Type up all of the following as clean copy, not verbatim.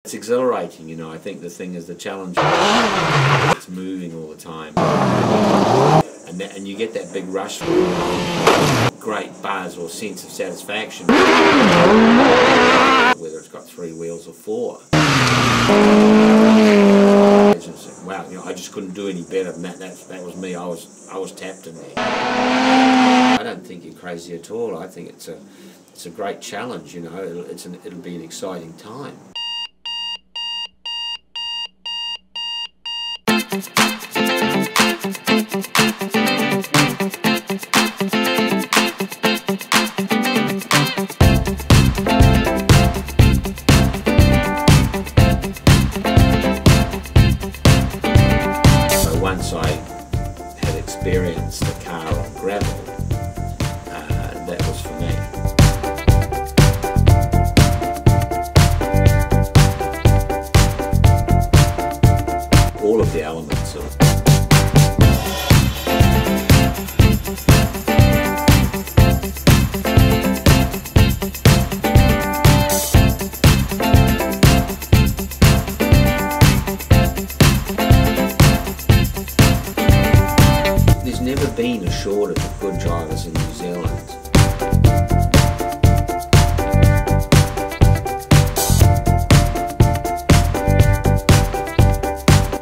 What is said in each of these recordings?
It's exhilarating, you know. I think the thing is the challenge. It's moving all the time, and you get that big rush, great buzz or sense of satisfaction, whether it's got 3 wheels or 4. Wow, you know, I just couldn't do any better than that. That was me. I was tapped in there. I don't think you're crazy at all. I think it's a great challenge. You know, it'll be an exciting time. Once I had experienced a car on gravel, that was for me. All of the elements of There's never been a shortage of good drivers in New Zealand.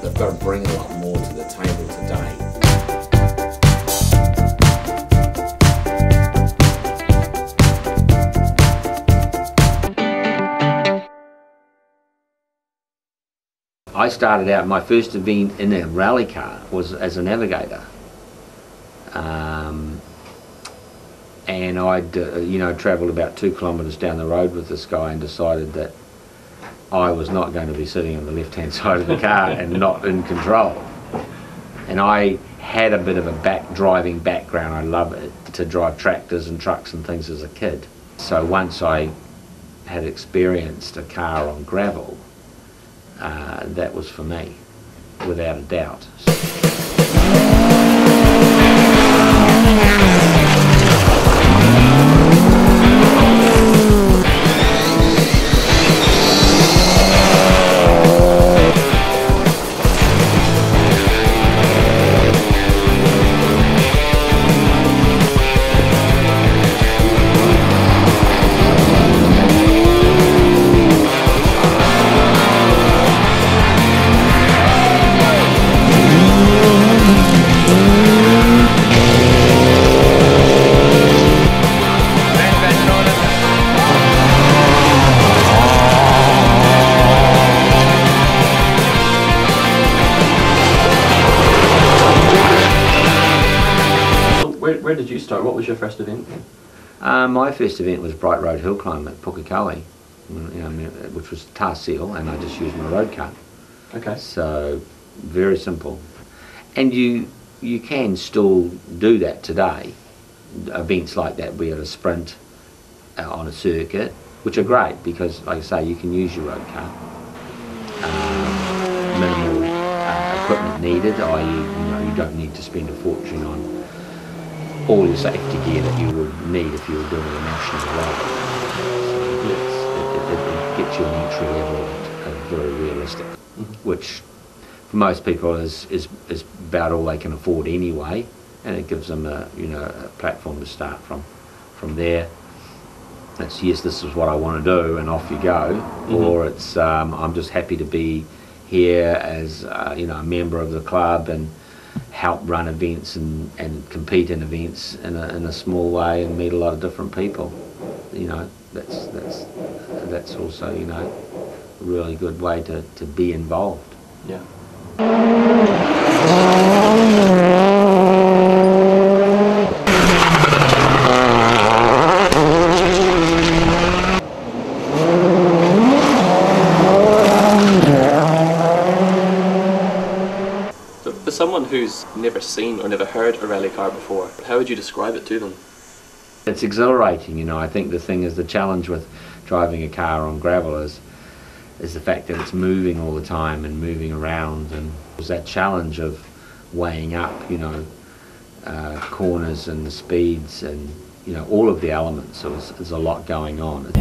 They've got to bring a lot more to the table today. I started out, my first event in a rally car was as a navigator. And I'd travelled about 2 kilometres down the road with this guy and decided that I was not going to be sitting on the left-hand side of the car and not in control. And I had a bit of a driving background. I love it to drive tractors and trucks and things as a kid. So once I had experienced a car on gravel, that was for me, without a doubt. Where did you start? What was your first event? My first event was Bright Road Hill Climb at CRally, which was tar seal, and I just used my road car. Okay. So very simple, and you can still do that today. Events like that, be it a sprint on a circuit, which are great because, like I say, you can use your road car. Minimal equipment needed, i.e., you don't need to spend a fortune on all your safety gear that you would need if you were doing a national rally. So it gets you an entry level at very realistic, which for most people is about all they can afford anyway, and it gives them a platform to start from. From there, it's yes, this is what I want to do, and off you go, or it's I'm just happy to be here as a member of the club and help run events and compete in events in a small way and meet a lot of different people. That's also a really good way to be involved. Yeah. For someone who's never seen or never heard a rally car before, how would you describe it to them? It's exhilarating, I think the thing is the challenge with driving a car on gravel is the fact that it's moving all the time and moving around, and there's that challenge of weighing up, corners and the speeds and all of the elements. So there's a lot going on.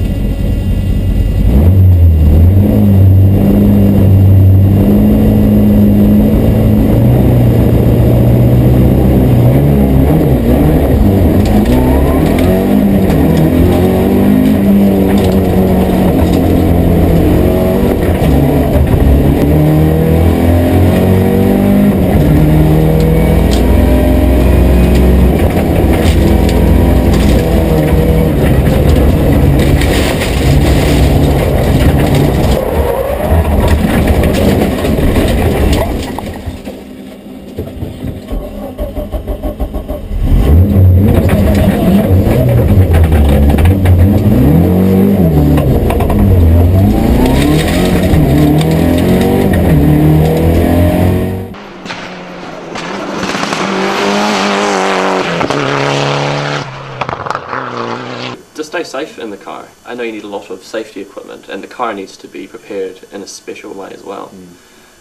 in the car, I know you need a lot of safety equipment, and the car needs to be prepared in a special way as well.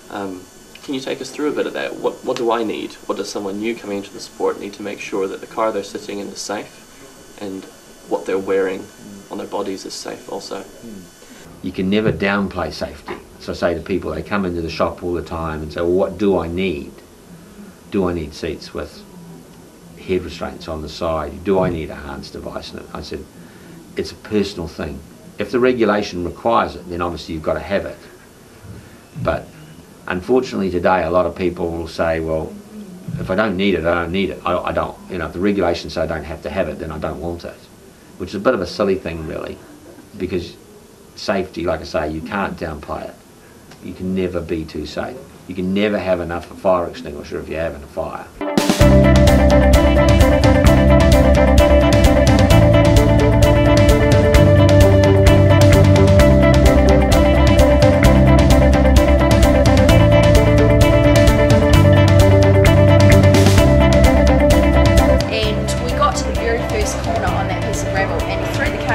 Can you take us through a bit of that? What do I need? What does someone new coming into the sport need to make sure that the car they're sitting in is safe, and what they're wearing on their bodies is safe also? You can never downplay safety. So I say to people, they come into the shop all the time and say, well, what do I need? Do I need seats with head restraints on the side? Do I need a harness device in it? I said, it's a personal thing. If the regulation requires it, then obviously you've got to have it. But unfortunately today, a lot of people will say, well, if I don't need it, I don't need it. I don't. You know, if the regulations say I don't have to have it, then I don't want it. Which is a bit of a silly thing, really, because safety, like I say, you can't downplay it. You can never be too safe. You can never have enough of a fire extinguisher if you're having a fire.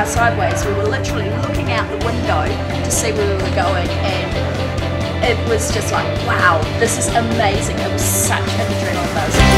Sideways, we were literally looking out the window to see where we were going, and it was just like, wow, this is amazing. It was such an adrenaline buzz.